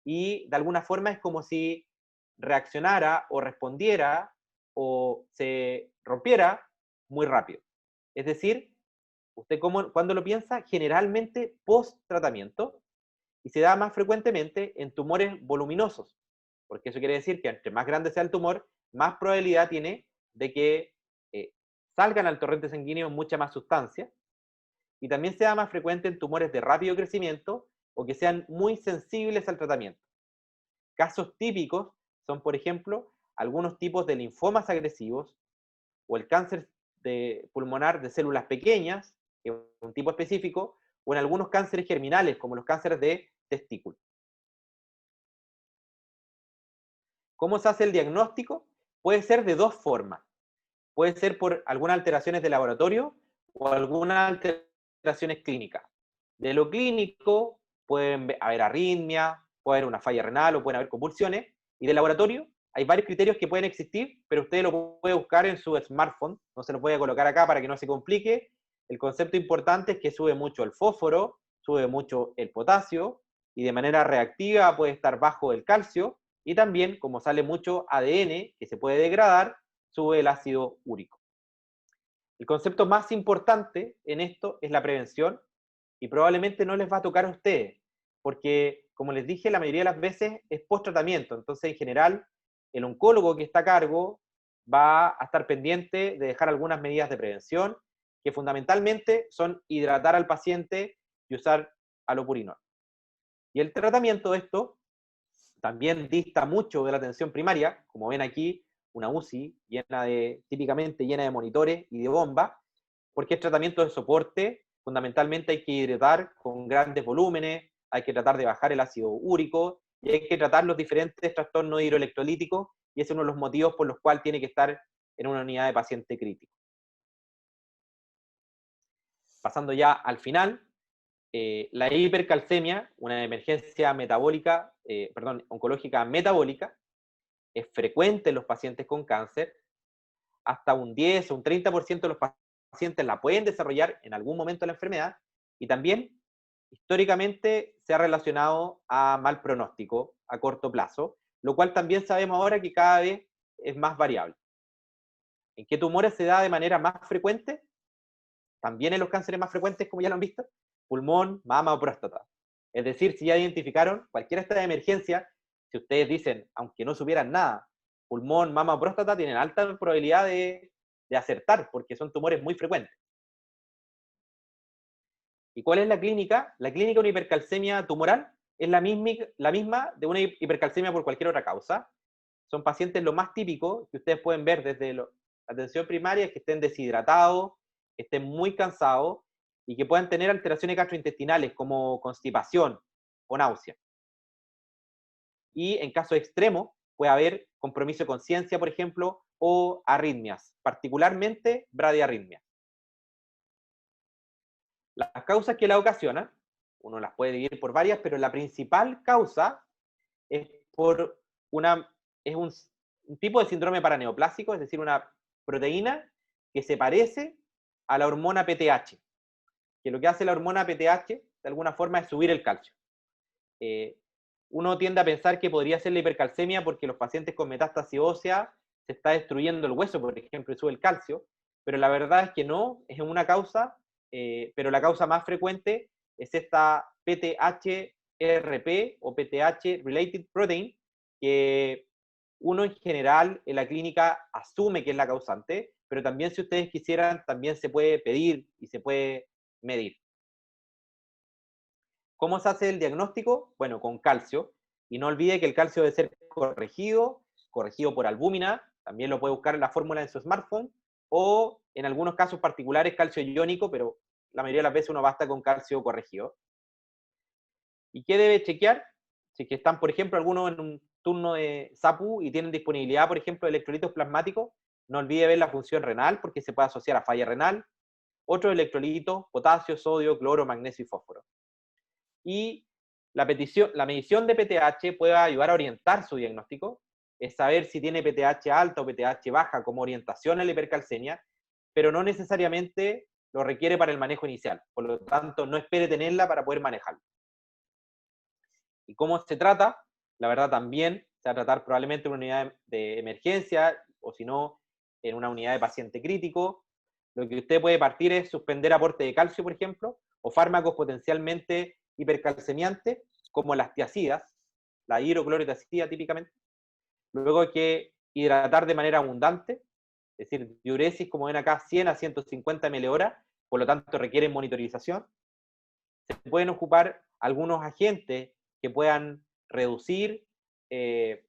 y de alguna forma es como si reaccionara o respondiera o se rompiera muy rápido. Es decir, usted cuando lo piensa, generalmente post-tratamiento, y se da más frecuentemente en tumores voluminosos, porque eso quiere decir que entre más grande sea el tumor, más probabilidad tiene de que salgan al torrente sanguíneo mucha más sustancia, y también se da más frecuente en tumores de rápido crecimiento o que sean muy sensibles al tratamiento. Casos típicos son, por ejemplo, algunos tipos de linfomas agresivos o el cáncer pulmonar de células pequeñas, que es un tipo específico, o en algunos cánceres germinales, como los cánceres de testículo. ¿Cómo se hace el diagnóstico? Puede ser de dos formas. Puede ser por algunas alteraciones de laboratorio o algunas alteraciones clínicas. De lo clínico pueden haber arritmia, puede haber una falla renal o pueden haber convulsiones. Y de laboratorio hay varios criterios que pueden existir, pero usted lo puede buscar en su smartphone. No se lo voy a colocar acá para que no se complique. El concepto importante es que sube mucho el fósforo, sube mucho el potasio, y de manera reactiva puede estar bajo el calcio, y también, como sale mucho ADN que se puede degradar, sube el ácido úrico. El concepto más importante en esto es la prevención, y probablemente no les va a tocar a ustedes, porque, como les dije, la mayoría de las veces es post-tratamiento. Entonces, en general, el oncólogo que está a cargo va a estar pendiente de dejar algunas medidas de prevención, que fundamentalmente son hidratar al paciente y usar alopurinol. Y el tratamiento de esto también dista mucho de la atención primaria, como ven aquí, una UCI típicamente llena de monitores y de bombas, porque es tratamiento de soporte. Fundamentalmente hay que hidratar con grandes volúmenes, hay que tratar de bajar el ácido úrico y hay que tratar los diferentes trastornos hidroelectrolíticos, y ese es uno de los motivos por los cuales tiene que estar en una unidad de paciente crítico. Pasando ya al final, la hipercalcemia, una emergencia oncológica metabólica, es frecuente en los pacientes con cáncer. Hasta un 10 o un 30% de los pacientes la pueden desarrollar en algún momento de la enfermedad, y también históricamente se ha relacionado a mal pronóstico a corto plazo, lo cual también sabemos ahora que cada vez es más variable. ¿En qué tumores se da de manera más frecuente? También en los cánceres más frecuentes, como ya lo han visto, pulmón, mama o próstata. Es decir, si ya identificaron cualquiera de estas emergencias, si ustedes dicen, aunque no supieran nada, pulmón, mama o próstata, tienen alta probabilidad de acertar, porque son tumores muy frecuentes. ¿Y cuál es la clínica? La clínica de una hipercalcemia tumoral es la misma de una hipercalcemia por cualquier otra causa. Son pacientes lo más típico que ustedes pueden ver desde la atención primaria, es que estén deshidratados, que estén muy cansados y que puedan tener alteraciones gastrointestinales como constipación o náusea. Y en caso extremo puede haber compromiso de conciencia, por ejemplo, o arritmias, particularmente bradiarritmias. Las causas que la ocasionan, uno las puede dividir por varias, pero la principal causa es por un tipo de síndrome paraneoplásico, es decir, una proteína que se parece a la hormona PTH, que lo que hace la hormona PTH de alguna forma es subir el calcio. Uno tiende a pensar que podría ser la hipercalcemia porque los pacientes con metástasis ósea se está destruyendo el hueso, por ejemplo, y sube el calcio, pero la verdad es que no, es una causa, pero la causa más frecuente es esta PTHRP o PTH-related protein, que uno en general en la clínica asume que es la causante, pero también si ustedes quisieran, también se puede pedir y se puede medir. ¿Cómo se hace el diagnóstico? Bueno, con calcio. Y no olvide que el calcio debe ser corregido por albúmina. También lo puede buscar en la fórmula en su smartphone. O en algunos casos particulares calcio iónico, pero la mayoría de las veces uno basta con calcio corregido. ¿Y qué debe chequear? Si que están, por ejemplo, algunos en un turno de SAPU y tienen disponibilidad, por ejemplo, de electrolitos plasmáticos, no olvide ver la función renal porque se puede asociar a falla renal. Otros electrolitos, potasio, sodio, cloro, magnesio y fósforo. Y la medición de PTH puede ayudar a orientar su diagnóstico, es saber si tiene PTH alta o PTH baja como orientación a la hipercalcemia, pero no necesariamente lo requiere para el manejo inicial. Por lo tanto, no espere tenerla para poder manejarlo. ¿Y cómo se trata? La verdad también se va a tratar probablemente en una unidad de emergencia, o si no, en una unidad de paciente crítico. Lo que usted puede partir es suspender aporte de calcio, por ejemplo, o fármacos potencialmente hipercalcemiantes, como las tiacidas, la hidroclorotiazida típicamente. Luego hay que hidratar de manera abundante, es decir, diuresis, como ven acá, 100 a 150 ml/h, por lo tanto requieren monitorización. Se pueden ocupar algunos agentes que puedan reducir el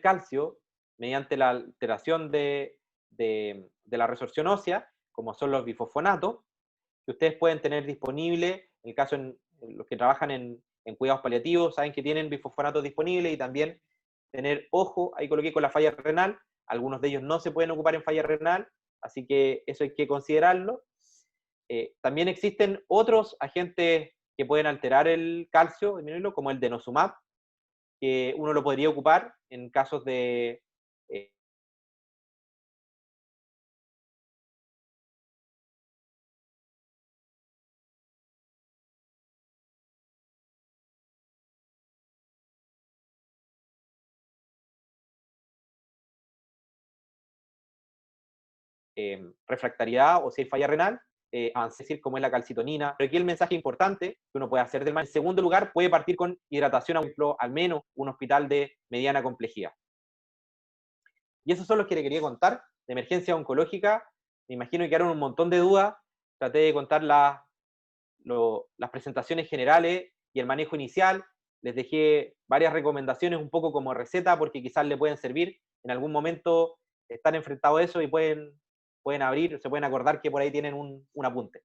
calcio mediante la alteración de la resorción ósea, como son los bifosfonatos, que ustedes pueden tener disponible, en el caso en los que trabajan en cuidados paliativos, saben que tienen bifosfonatos disponibles, y también tener ojo, ahí coloqué con la falla renal, algunos de ellos no se pueden ocupar en falla renal, así que eso hay que considerarlo. También existen otros agentes que pueden alterar el calcio, disminuirlo, como el denosumab, que uno lo podría ocupar en casos de refractariedad o si hay falla renal, avancé, decir, como es la calcitonina. Pero aquí el mensaje importante que uno puede hacer del mal. En segundo lugar, puede partir con hidratación, por ejemplo, al menos un hospital de mediana complejidad. Y esos son los que le quería contar de emergencia oncológica. Me imagino que quedaron un montón de dudas. Traté de contar las presentaciones generales y el manejo inicial. Les dejé varias recomendaciones un poco como receta porque quizás le pueden servir. En algún momento están enfrentados a eso y pueden abrir, se pueden acordar que por ahí tienen un apunte.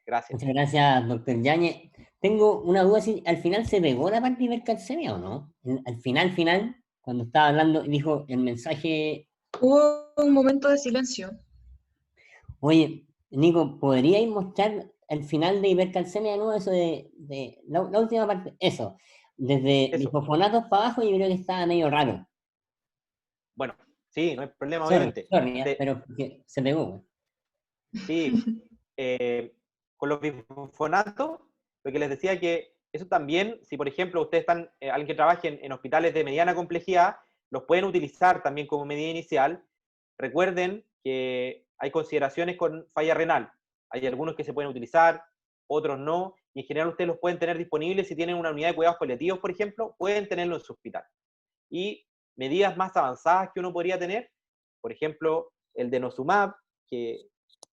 Gracias. Muchas gracias, doctor Yáñez. Tengo una duda, si al final se pegó la parte de hipercalcemia o no. Al final, cuando estaba hablando, dijo el mensaje... Hubo un momento de silencio. Oye, Nico, ¿podríais mostrar el final de hipercalcemia de nuevo? Eso de la última parte, eso. Desde bifofonatos para abajo, yo creo que estaba medio raro. Bueno, sí, no hay problema, Sorry, obviamente. pero porque se pegó. Sí, con los bifonatos, lo que les decía que eso también, si por ejemplo ustedes están, alguien que trabaje en hospitales de mediana complejidad, los pueden utilizar también como medida inicial. Recuerden que hay consideraciones con falla renal. Hay algunos que se pueden utilizar, otros no, y en general ustedes los pueden tener disponibles si tienen una unidad de cuidados paliativos, por ejemplo, pueden tenerlo en su hospital. Y medidas más avanzadas que uno podría tener, por ejemplo, el denosumab, que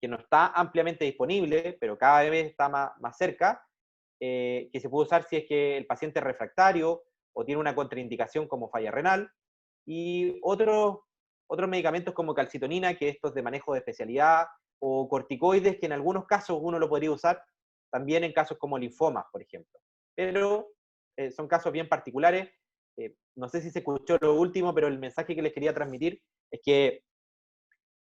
no está ampliamente disponible, pero cada vez está más cerca, que se puede usar si es que el paciente es refractario o tiene una contraindicación como falla renal, y otros medicamentos como calcitonina, que estos de manejo de especialidad, o corticoides, que en algunos casos uno lo podría usar también en casos como linfomas, por ejemplo. Pero son casos bien particulares. No sé si se escuchó lo último, pero el mensaje que les quería transmitir es que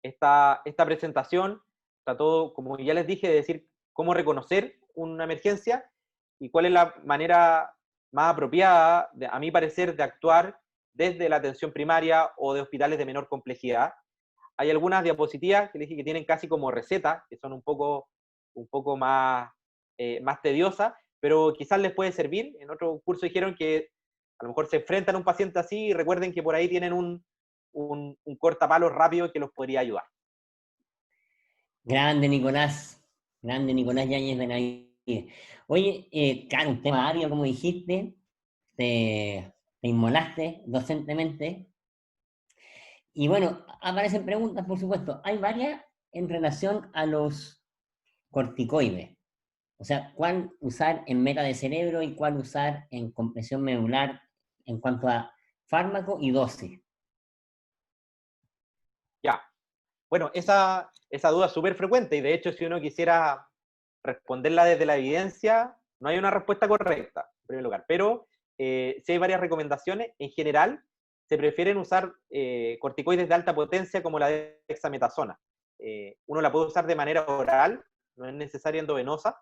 esta presentación trató, como ya les dije, de decir cómo reconocer una emergencia y cuál es la manera más apropiada, a mi parecer, de actuar desde la atención primaria o de hospitales de menor complejidad. Hay algunas diapositivas que les dije que tienen casi como receta, que son un poco más tediosas, pero quizás les puede servir. En otro curso dijeron que a lo mejor se enfrentan a un paciente así y recuerden que por ahí tienen un cortapalos rápido que los podría ayudar. Grande Nicolás Yáñez Benavides. Oye, claro, un tema árido, como dijiste, te inmolaste docentemente. Y bueno, aparecen preguntas, por supuesto. Hay varias en relación a los corticoides. O sea, ¿cuál usar en meta de cerebro y cuál usar en compresión medular en cuanto a fármaco y dosis? Ya. Bueno, esa duda es súper frecuente y de hecho si uno quisiera responderla desde la evidencia, no hay una respuesta correcta, en primer lugar. Pero sí hay varias recomendaciones. En general, se prefieren usar corticoides de alta potencia como la dexametasona. Uno la puede usar de manera oral, no es necesaria endovenosa,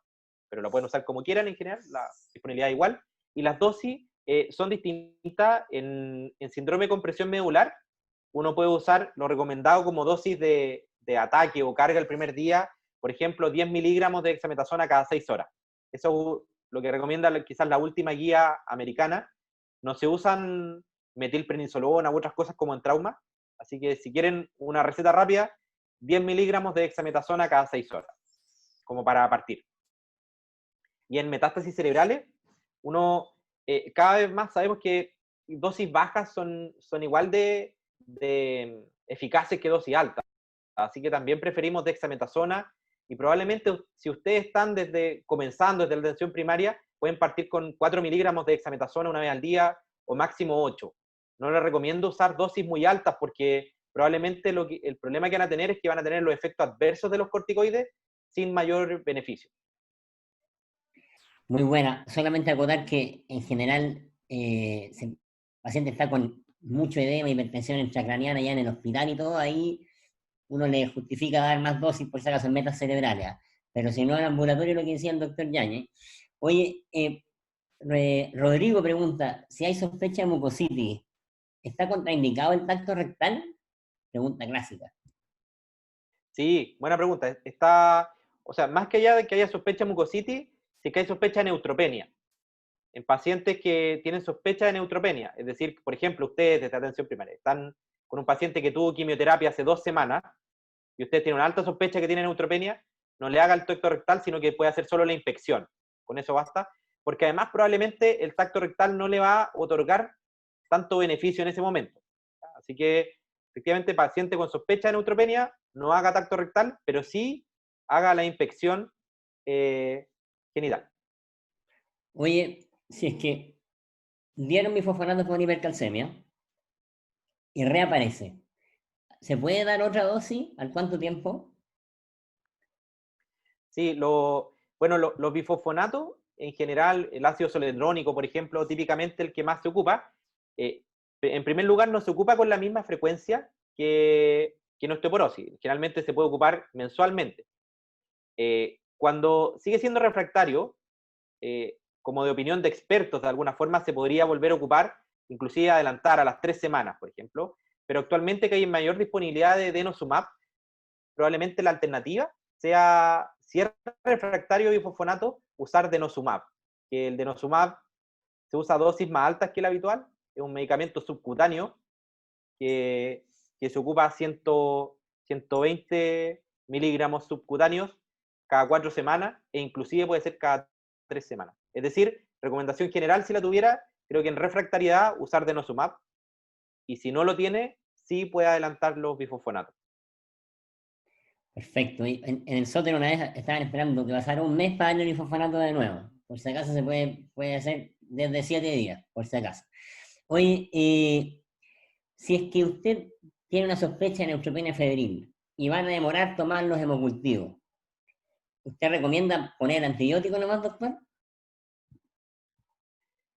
pero la pueden usar como quieran en general, la disponibilidad es igual. Y las dosis son distintas en síndrome de compresión medular. Uno puede usar lo recomendado como dosis de ataque o carga el primer día, por ejemplo, 10 miligramos de dexametasona cada 6 horas. Eso es lo que recomienda quizás la última guía americana. No se usan metilprednisolona u otras cosas como en trauma, así que si quieren una receta rápida, 10 miligramos de dexametasona cada 6 horas, como para partir. Y en metástasis cerebrales, uno cada vez más sabemos que dosis bajas son igual de eficaces que dosis altas. Así que también preferimos dexametasona y probablemente si ustedes están comenzando desde la atención primaria, pueden partir con 4 miligramos de dexametasona una vez al día o máximo 8. No les recomiendo usar dosis muy altas porque probablemente el problema que van a tener es que van a tener los efectos adversos de los corticoides sin mayor beneficio. Muy buena. Solamente acotar que en general si el paciente está con mucho edema, hipertensión intracraniana ya en el hospital y todo, ahí uno le justifica dar más dosis por si acaso en metas cerebrales. Pero si no, en ambulatorio, lo que decía el doctor Yáñez. Oye, Rodrigo pregunta, si hay sospecha de mucositis, ¿está contraindicado el tacto rectal? Pregunta clásica. Sí, buena pregunta. O sea, más que allá de que haya sospecha de mucositis, sí que hay sospecha de neutropenia. En pacientes que tienen sospecha de neutropenia, es decir, por ejemplo, ustedes desde atención primaria están con un paciente que tuvo quimioterapia hace 2 semanas, y usted tiene una alta sospecha que tiene neutropenia, no le haga el tacto rectal, sino que puede hacer solo la inspección. Con eso basta, porque además probablemente el tacto rectal no le va a otorgar tanto beneficio en ese momento. Así que, efectivamente, paciente con sospecha de neutropenia, no haga tacto rectal, pero sí haga la inspección genital. Oye, si es que dieron bifosfonato con hipercalcemia y reaparece, ¿se puede dar otra dosis? ¿Al cuánto tiempo? Sí, los bifosfonatos, en general, el ácido zoledrónico, por ejemplo, típicamente el que más se ocupa, en primer lugar, no se ocupa con la misma frecuencia que en osteoporosis. Generalmente se puede ocupar mensualmente. Cuando sigue siendo refractario, como de opinión de expertos, de alguna forma se podría volver a ocupar, inclusive adelantar a las 3 semanas, por ejemplo, pero actualmente que hay mayor disponibilidad de denosumab, probablemente la alternativa sea, si es refractario bifosfonato, usar denosumab, que el denosumab se usa a dosis más altas que el habitual, es un medicamento subcutáneo que se ocupa a 120 miligramos subcutáneos cada 4 semanas, e inclusive puede ser cada 3 semanas. Es decir, recomendación general, si la tuviera, creo que en refractariedad usar denosumab, y si no lo tiene, sí puede adelantar los bifosfonatos. Perfecto. Y en el sótano una vez estaban esperando que pasara un mes para darle el bifosfonato de nuevo. Por si acaso se puede hacer desde 7 días, por si acaso. Oye, si es que usted tiene una sospecha de neutropenia febril y van a demorar tomar los hemocultivos, ¿usted recomienda poner antibiótico nomás, doctor?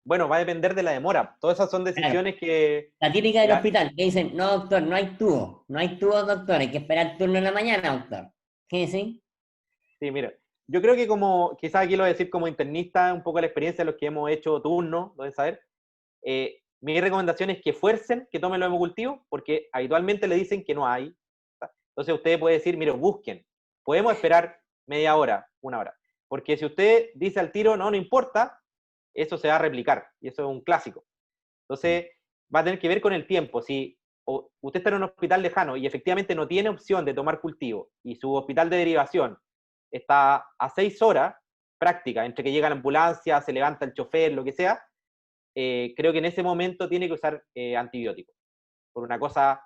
Bueno, va a depender de la demora. Todas esas son decisiones que... La típica del hospital, que dicen, no, doctor, no hay tubo, doctor, hay que esperar turno en la mañana, doctor. ¿Qué sí? Sí, mira, yo creo que como, quizás aquí lo voy a decir como internista, un poco la experiencia de los que hemos hecho turno, lo de saber, mi recomendación es que fuercen que tomen los hemocultivos, porque habitualmente le dicen que no hay. Entonces usted puede decir, mire, busquen, podemos esperar media hora, 1 hora. Porque si usted dice al tiro, no, no importa, eso se va a replicar, y eso es un clásico. Entonces, va a tener que ver con el tiempo. Si usted está en un hospital lejano y efectivamente no tiene opción de tomar cultivo, y su hospital de derivación está a 6 horas, práctica, entre que llega la ambulancia, se levanta el chofer, lo que sea, creo que en ese momento tiene que usar antibióticos, por una cosa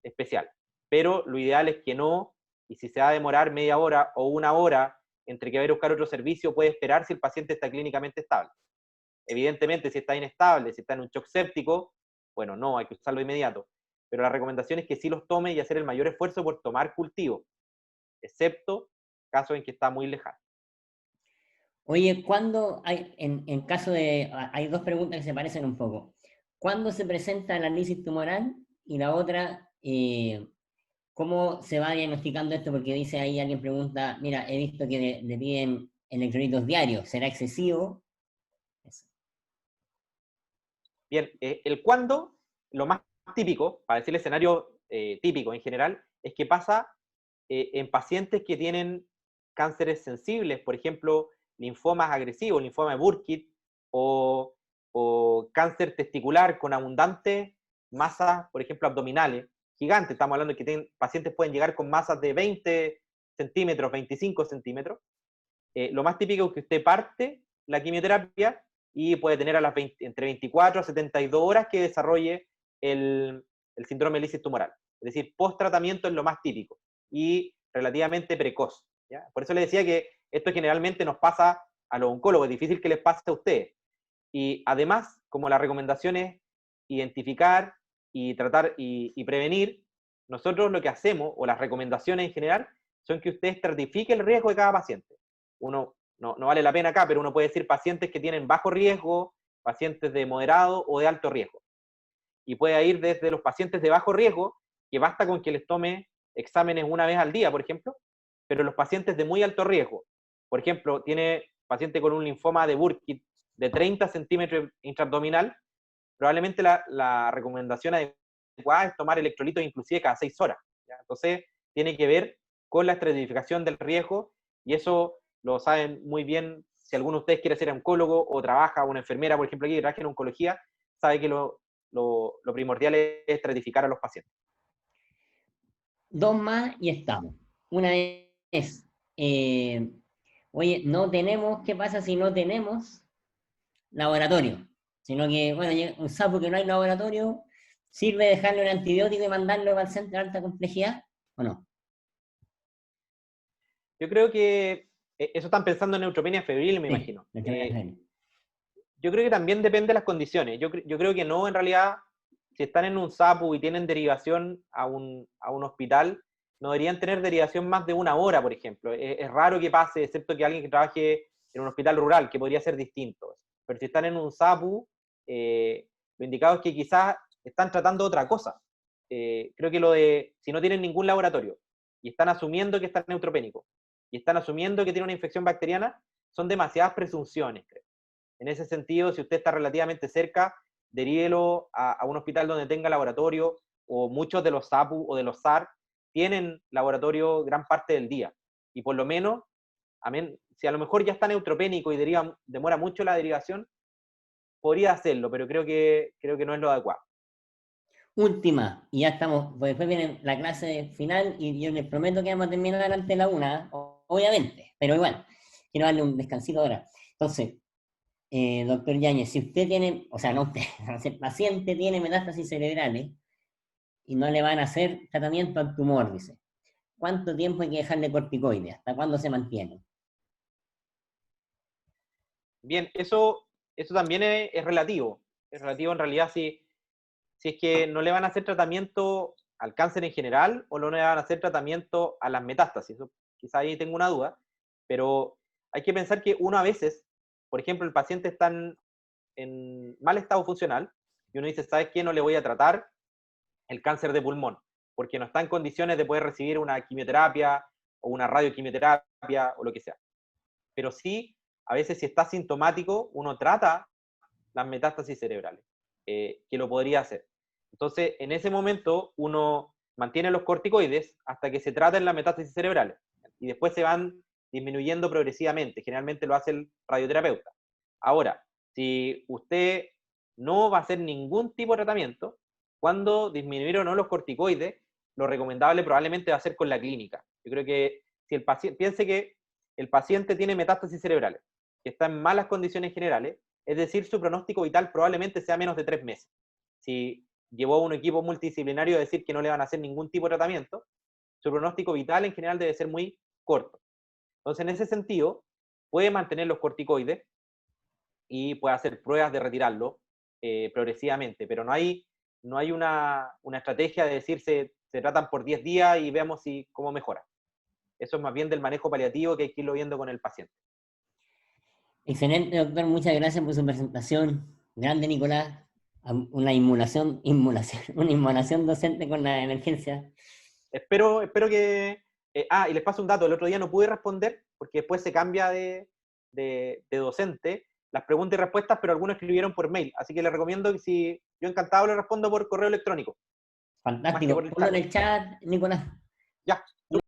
especial. Pero lo ideal es que no, y si se va a demorar media hora o 1 hora entre que va a ir a buscar otro servicio, puede esperar si el paciente está clínicamente estable. Evidentemente, si está inestable, si está en un shock séptico, bueno, no, hay que usarlo de inmediato. Pero la recomendación es que sí los tome y hacer el mayor esfuerzo por tomar cultivo, excepto casos en que está muy lejano. Oye, ¿cuándo hay, en caso de, hay dos preguntas que se parecen un poco. ¿Cuándo se presenta el análisis tumoral? Y la otra, ¿cómo se va diagnosticando esto? Porque dice ahí, alguien pregunta, mira, he visto que le piden electrolitos diarios, ¿será excesivo? Eso. Bien, el cuándo, lo más típico, para decir el escenario típico en general, es que pasa en pacientes que tienen cánceres sensibles, por ejemplo, linfomas agresivos, linfoma de Burkitt, o cáncer testicular con abundantes masas, por ejemplo, abdominales, gigantes. Estamos hablando de que pacientes pueden llegar con masas de 20 centímetros, 25 centímetros. Lo más típico es que usted parte la quimioterapia y puede tener entre 24 a 72 horas que desarrolle el síndrome de lisis tumoral. Es decir, post-tratamiento es lo más típico y relativamente precoz. ¿Ya? Por eso le decía que esto generalmente nos pasa a los oncólogos, es difícil que les pase a ustedes. Y además, como la recomendación es identificar y tratar y prevenir, nosotros lo que hacemos, o las recomendaciones en general, son que usted estratifique el riesgo de cada paciente. Uno, no vale la pena acá, pero uno puede decir pacientes que tienen bajo riesgo, pacientes de moderado o de alto riesgo. Y puede ir desde los pacientes de bajo riesgo, que basta con que les tome exámenes 1 vez al día, por ejemplo, pero los pacientes de muy alto riesgo, por ejemplo, tiene paciente con un linfoma de Burkitt de 30 centímetros intraabdominal, probablemente la recomendación adecuada es tomar electrolitos inclusive cada 6 horas. ¿Ya? Entonces, tiene que ver con la estratificación del riesgo, y eso lo saben muy bien. Si alguno de ustedes quiere ser oncólogo o trabaja, una enfermera, por ejemplo, aquí que trabaja en oncología, sabe que lo primordial es estratificar a los pacientes. dos más y estamos. Una es, oye, no tenemos, ¿qué pasa si no tenemos laboratorio? Sino que, bueno, un sapo que no hay laboratorio, ¿sirve dejarle un antibiótico y mandarlo para el centro de alta complejidad o no? Yo creo que eso están pensando en neutropenia febril, me Sí, imagino. neutropenia febril. Yo creo que también depende de las condiciones. Yo creo que no, en realidad, si están en un SAPU y tienen derivación a un hospital, no deberían tener derivación más de 1 hora, por ejemplo. Es raro que pase, excepto que alguien que trabaje en un hospital rural, que podría ser distinto. Pero si están en un SAPU, lo indicado es que quizás están tratando otra cosa. Creo que lo de, si no tienen ningún laboratorio y están asumiendo que están neutropénicos y están asumiendo que tienen una infección bacteriana, son demasiadas presunciones, creo. En ese sentido, si usted está relativamente cerca, derívelo a un hospital donde tenga laboratorio, o muchos de los SAPU o de los SAR tienen laboratorio gran parte del día. Y por lo menos, si a lo mejor ya está neutropénico y demora mucho la derivación, podría hacerlo, pero creo que no es lo adecuado. Última, y ya estamos, pues después viene la clase final y yo les prometo que vamos a terminar antes de la 1, obviamente, pero igual, quiero darle un descansito ahora. Entonces, doctor Yáñez, si usted tiene, o sea, no usted, si el paciente tiene metástasis cerebrales y no le van a hacer tratamiento al tumor, dice, ¿cuánto tiempo hay que dejarle corticoides? ¿Hasta cuándo se mantiene? Bien, eso también es relativo. Es relativo en realidad si es que no le van a hacer tratamiento al cáncer en general o no le van a hacer tratamiento a las metástasis. Eso, quizá ahí tengo una duda, pero hay que pensar que uno a veces, por ejemplo, el paciente está en mal estado funcional y uno dice, ¿sabes qué? No le voy a tratar el cáncer de pulmón porque no está en condiciones de poder recibir una quimioterapia o una radioquimioterapia o lo que sea. Pero sí, a veces si está sintomático, uno trata las metástasis cerebrales, que lo podría hacer. Entonces, en ese momento, uno mantiene los corticoides hasta que se traten las metástasis cerebrales y después se van disminuyendo progresivamente. Generalmente lo hace el radioterapeuta. Ahora, si usted no va a hacer ningún tipo de tratamiento, cuando disminuir o no los corticoides, lo recomendable probablemente va a ser con la clínica. Yo creo que si el paciente, piense que el paciente tiene metástasis cerebrales, que está en malas condiciones generales, es decir, su pronóstico vital probablemente sea menos de 3 meses. Si llevó a un equipo multidisciplinario a decir que no le van a hacer ningún tipo de tratamiento, su pronóstico vital en general debe ser muy corto. Entonces, en ese sentido, puede mantener los corticoides y puede hacer pruebas de retirarlo progresivamente, pero no hay una estrategia de decir se tratan por 10 días y veamos cómo mejora. Eso es más bien del manejo paliativo que hay que irlo viendo con el paciente. Excelente, doctor, muchas gracias por su presentación. Grande, Nicolás. Una inmolación docente con la emergencia. Espero que... y les paso un dato, el otro día no pude responder porque después se cambia de docente las preguntas y respuestas, pero algunos escribieron por mail, así que les recomiendo que si yo encantado le respondo por correo electrónico. Fantástico. Ponlo en el chat, Nicolás. Ya,